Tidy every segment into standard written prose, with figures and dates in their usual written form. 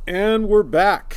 And we're back.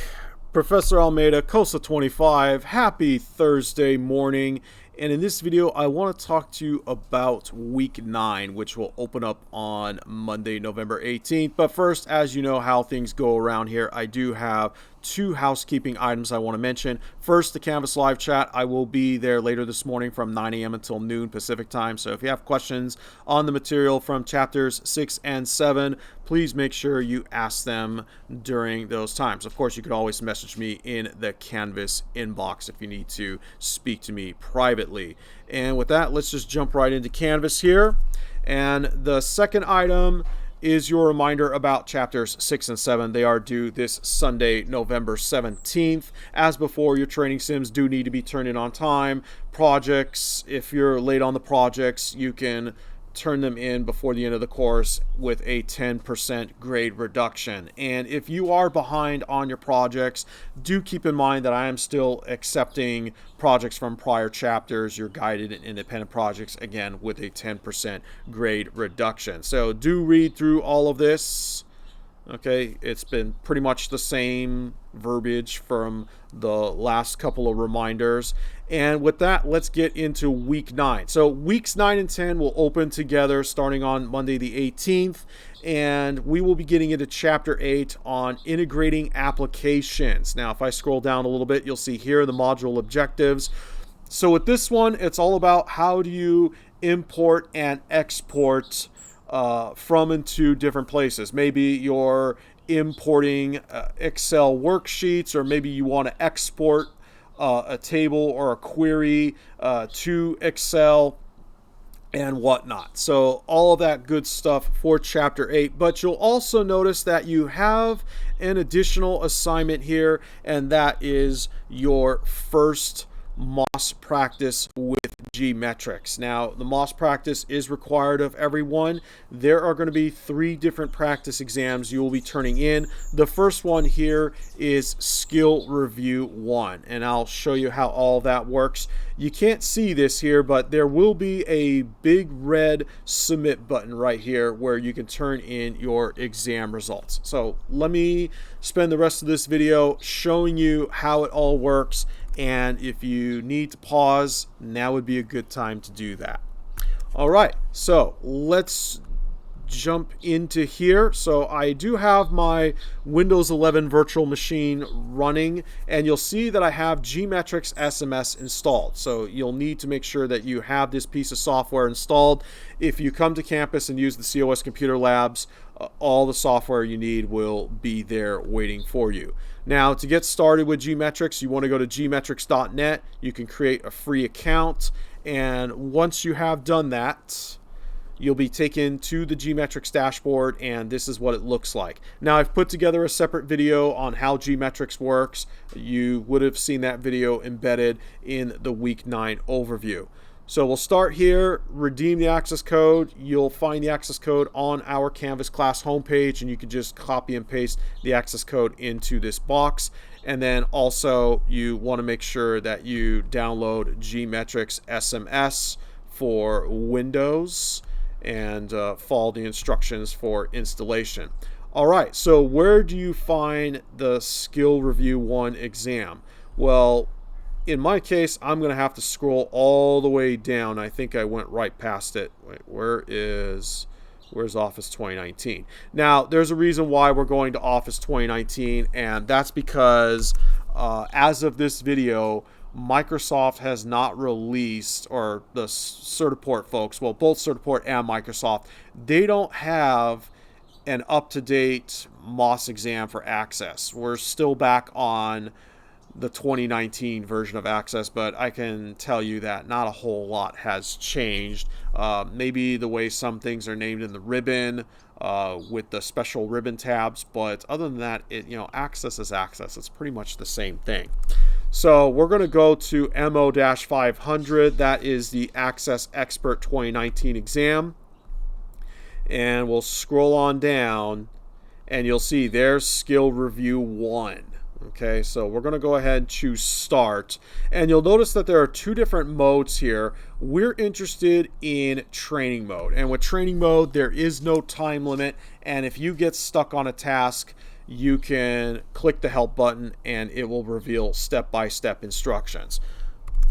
Professor Almeida, COSA 25. Happy Thursday morning. And in this video, I want to talk to you about week 9, which will open up on Monday, November 18th. But first, as you know how things go around here, I do have two housekeeping items I want to mention. First, the Canvas live chat. I will be there later this morning from 9 a.m. until noon Pacific time. So if you have questions on the material from chapters 6 and 7, please make sure you ask them during those times. Of course, you can always message me in the Canvas inbox if you need to speak to me privately. And with that, let's just jump right into Canvas here. And the second item is your reminder about chapters 6 and 7. They are due this Sunday, November 17th. As before, your training sims do need to be turned in on time. Projects, if you're late on the projects, you can turn them in before the end of the course with a 10% grade reduction. And if you are behind on your projects, do keep in mind that I am still accepting projects from prior chapters, your guided and independent projects, again with a 10% grade reduction. So do read through all of this. Okay, it's been pretty much the same verbiage from the last couple of reminders. And with that, let's get into week 9. So weeks 9 and 10 will open together starting on Monday the 18th. And we will be getting into chapter 8 on integrating applications. Now, if I scroll down a little bit, you'll see here the module objectives. So with this one, it's all about how do you import and export from and to different places. Maybe you're importing Excel worksheets, or maybe you want to export a table or a query to Excel and whatnot. So all of that good stuff for chapter 8. But you'll also notice that you have an additional assignment here, and that is your first MOS practice with GMetrix. Now, the MOS practice is required of everyone. There are going to be 3 different practice exams you will be turning in. The first one here is Skill Review 1, and I'll show you how all that works. You can't see this here, but there will be a big red submit button right here where you can turn in your exam results. So let me spend the rest of this video showing you how it all works. And if you need to pause, now would be a good time to do that. All right, so let's jump into here. So I do have my Windows 11 virtual machine running, and you'll see that I have GMetrix SMS installed. So you'll need to make sure that you have this piece of software installed. If you come to campus and use the COS Computer Labs, all the software you need will be there waiting for you. Now, to get started with GMetrix, you want to go to gmetrix.net. You can create a free account, and once you have done that, you'll be taken to the GMetrix dashboard, and this is what it looks like. Now, I've put together a separate video on how GMetrix works. You would have seen that video embedded in the week 9 overview. So we'll start here, redeem the access code. You'll find the access code on our Canvas class homepage, and you can just copy and paste the access code into this box. And then also you want to make sure that you download GMetrix SMS for Windows and follow the instructions for installation. All right, so where do you find the Skill Review 1 exam? Well, in my case, I'm going to have to scroll all the way down. I think I went right past it. Wait, where's Office 2019? Now, there's a reason why we're going to Office 2019, and that's because as of this video, Microsoft has not released, or the Certiport folks, well, both Certiport and Microsoft, they don't have an up-to-date MOS exam for Access. We're still back on the 2019 version of Access, but I can tell you that not a whole lot has changed. Maybe the way some things are named in the ribbon with the special ribbon tabs, but other than that, Access is Access. It's pretty much the same thing. So we're going to go to MO-500. That is the Access Expert 2019 exam. And we'll scroll on down, and you'll see there's Skill Review 1. Okay, so we're going to go ahead and choose Start. And you'll notice that there are 2 different modes here. We're interested in training mode. And with training mode, there is no time limit. And if you get stuck on a task, you can click the help button and it will reveal step-by-step instructions.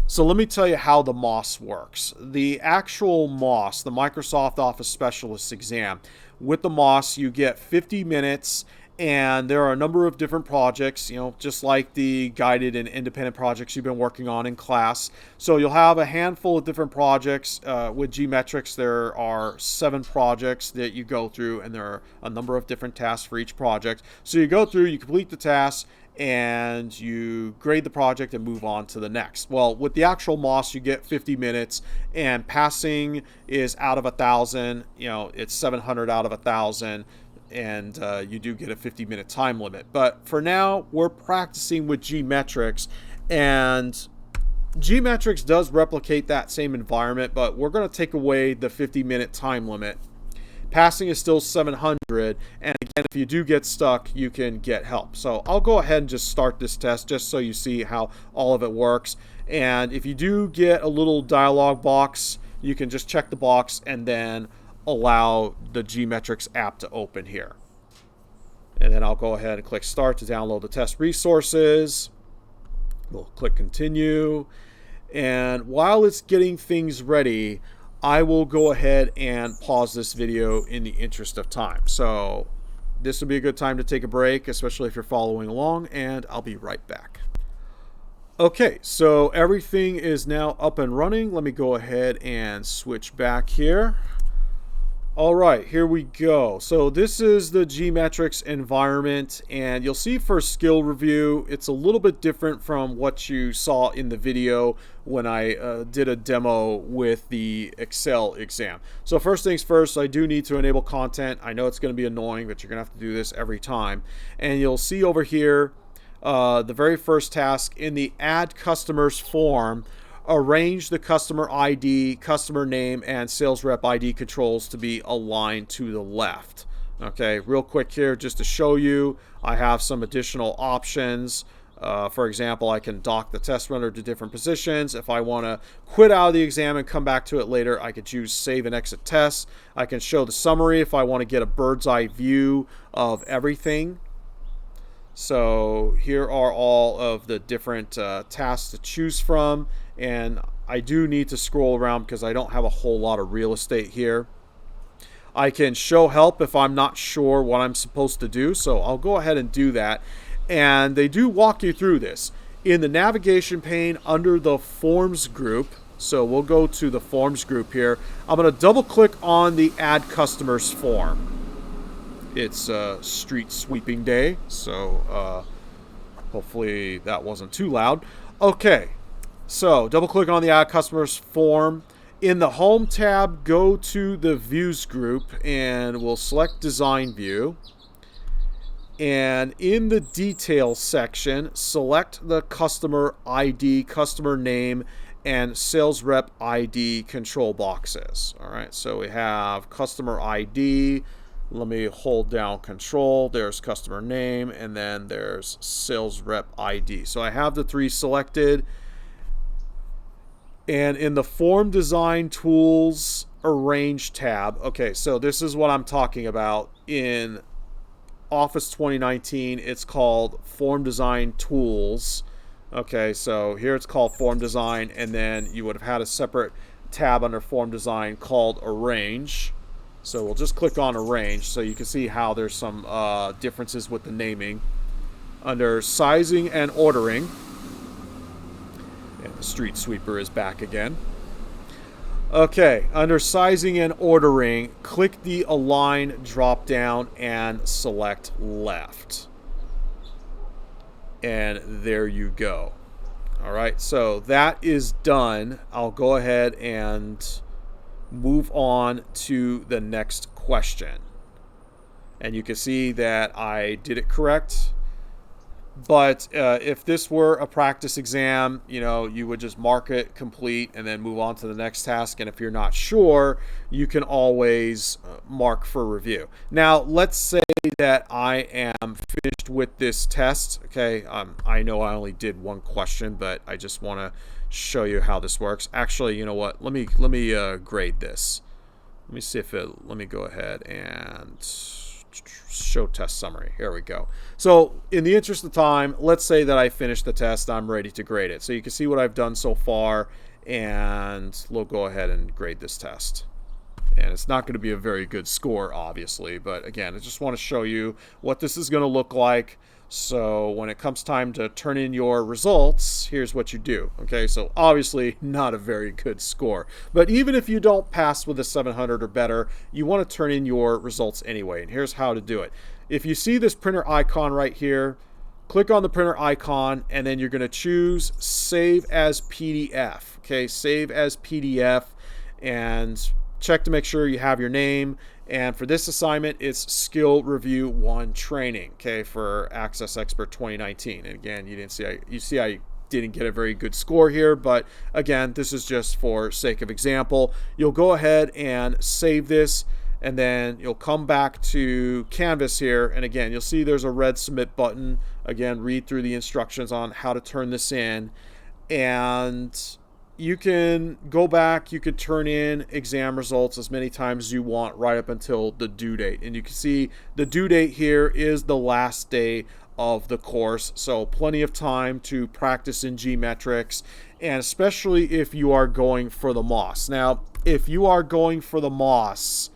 So let me tell you how the MOS works. The actual MOS, the Microsoft Office Specialist exam, with the MOS you get 50 minutes, and there are a number of different projects, just like the guided and independent projects you've been working on in class. So you'll have a handful of different projects. With GMetrix, there are 7 projects that you go through, and there are a number of different tasks for each project. So you go through, you complete the tasks, and you grade the project and move on to the next. Well, with the actual MOS, you get 50 minutes, and passing is out of 1,000. It's 700 out of 1,000, and you do get a 50-minute time limit. But for now, we're practicing with GMetrix, and GMetrix does replicate that same environment, but we're going to take away the 50-minute time limit. Passing is still 700, and again, if you do get stuck, you can get help. So I'll go ahead and just start this test just so you see how all of it works. And if you do get a little dialog box, you can just check the box and then allow the GMetrix app to open here. And then I'll go ahead and click Start to download the test resources. We'll click Continue. And while it's getting things ready, I will go ahead and pause this video in the interest of time. So this will be a good time to take a break, especially if you're following along, and I'll be right back. Okay, so everything is now up and running. Let me go ahead and switch back here. All right, here we go. So this is the GMetrix environment, and you'll see for skill review, it's a little bit different from what you saw in the video when I did a demo with the Excel exam. So first things first, I do need to enable content. I know it's going to be annoying, but you're going to have to do this every time. And you'll see over here, the very first task in the Add Customers form, arrange the customer ID, customer name, and sales rep ID controls to be aligned to the left. Okay, real quick here, just to show you, I have some additional options. For example, I can dock the test runner to different positions. If I want to quit out of the exam and come back to it later, I could choose Save and Exit Tests. I can show the summary if I want to get a bird's eye view of everything. So here are all of the different tasks to choose from, and I do need to scroll around because I don't have a whole lot of real estate here. I can show help if I'm not sure what I'm supposed to do, so I'll go ahead and do that. And they do walk you through this. In the navigation pane under the Forms group, so we'll go to the Forms group here, I'm going to double click on the Add Customers form. It's street sweeping day, so hopefully that wasn't too loud. Okay, so double click on the Add Customers form. In the Home tab, go to the Views group and we'll select Design View. And in the Details section, select the Customer ID, Customer Name, and Sales Rep ID control boxes. All right, so we have Customer ID. Let me hold down Control. There's Customer Name, and then there's Sales Rep ID. So I have the 3 selected. And in the Form Design Tools Arrange tab, okay, so this is what I'm talking about. In Office 2019, it's called Form Design Tools. Okay, so here it's called Form Design, and then you would have had a separate tab under Form Design called Arrange. So we'll just click on Arrange so you can see how there's some differences with the naming. Under Sizing and Ordering, and the street sweeper is back again. Okay, under Sizing and Ordering, click the Align drop down and select Left. And there you go. All right, so that is done. I'll go ahead and move on to the next question. And you can see that I did it correct. But if this were a practice exam, you would just mark it complete and then move on to the next task. And if you're not sure, you can always mark for review. Now, let's say that I am finished with this test. Okay, I know I only did one question, but I just want to show you how this works. Actually, you know what? Let me grade this. Let me see if it. Let me go ahead and show test summary. Here we go. So in the interest of time, let's say that I finished the test. I'm ready to grade it. So you can see what I've done so far, and we'll go ahead and grade this test. And it's not going to be a very good score, obviously, but again, I just want to show you what this is going to look like. So when it comes time to turn in your results, here's what you do. Okay, so obviously not a very good score, but even if you don't pass with a 700 or better, you want to turn in your results anyway. And here's how to do it. If you see this printer icon right here, click on the printer icon, and then you're going to choose Save as PDF. Okay, Save as PDF, and check to make sure you have your name. And for this assignment, it's Skill Review 1 Training, okay, for Access Expert 2019. And again, you see I didn't get a very good score here, but again, this is just for sake of example. You'll go ahead and save this, and then you'll come back to Canvas here, and again, you'll see there's a red submit button. Again, read through the instructions on how to turn this in, and you can go back, you could turn in exam results as many times as you want right up until the due date. And you can see the due date here is the last day of the course, so plenty of time to practice in GMetrix, and especially if you are going for the MOS. Now, if you are going for the MOS,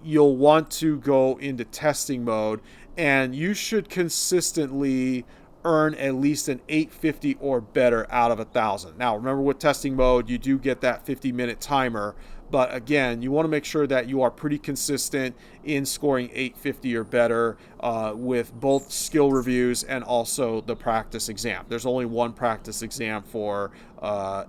you'll want to go into testing mode, and you should consistently earn at least an 850 or better out of 1,000. Now, remember, with testing mode, you do get that 50-minute timer, but again, you want to make sure that you are pretty consistent in scoring 850 or better with both skill reviews and also the practice exam. There's only one practice exam for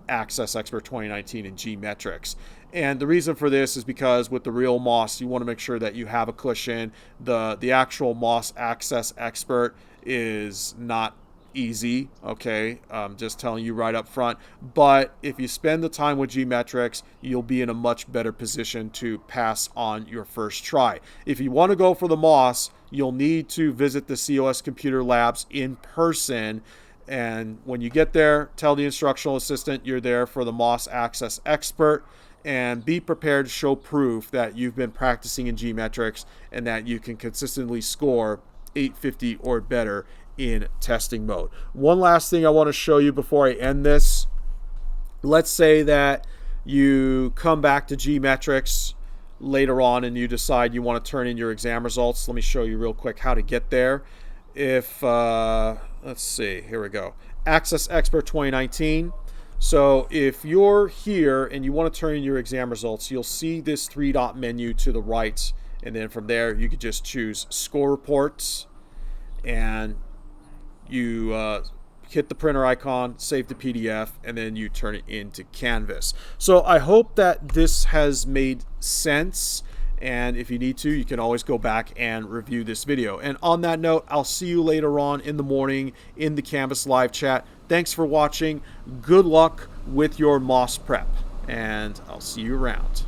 Access Expert 2019 in GMetrix. And the reason for this is because with the real MOS, you want to make sure that you have a cushion. The actual MOS Access Expert is not easy, okay? Just telling you right up front. But if you spend the time with GMetrix, you'll be in a much better position to pass on your first try. If you want to go for the MOS, you'll need to visit the COS Computer Labs in person. And when you get there, tell the instructional assistant you're there for the MOS Access Expert, and be prepared to show proof that you've been practicing in GMetrix and that you can consistently score 850 or better in testing mode. One last thing I want to show you before I end this. Let's say that you come back to GMetrix later on and you decide you want to turn in your exam results. Let me show you real quick how to get there. If let's see, here we go. Access Expert 2019. So if you're here and you want to turn in your exam results, you'll see this 3-dot menu to the right, and then from there you could just choose Score Reports, and you hit the printer icon, save the PDF, and then you turn it into Canvas. So I hope that this has made sense, and if you need to, you can always go back and review this video. And on that note, I'll see you later on in the morning in the Canvas live chat. Thanks for watching. Good luck with your MOS prep, and I'll see you around.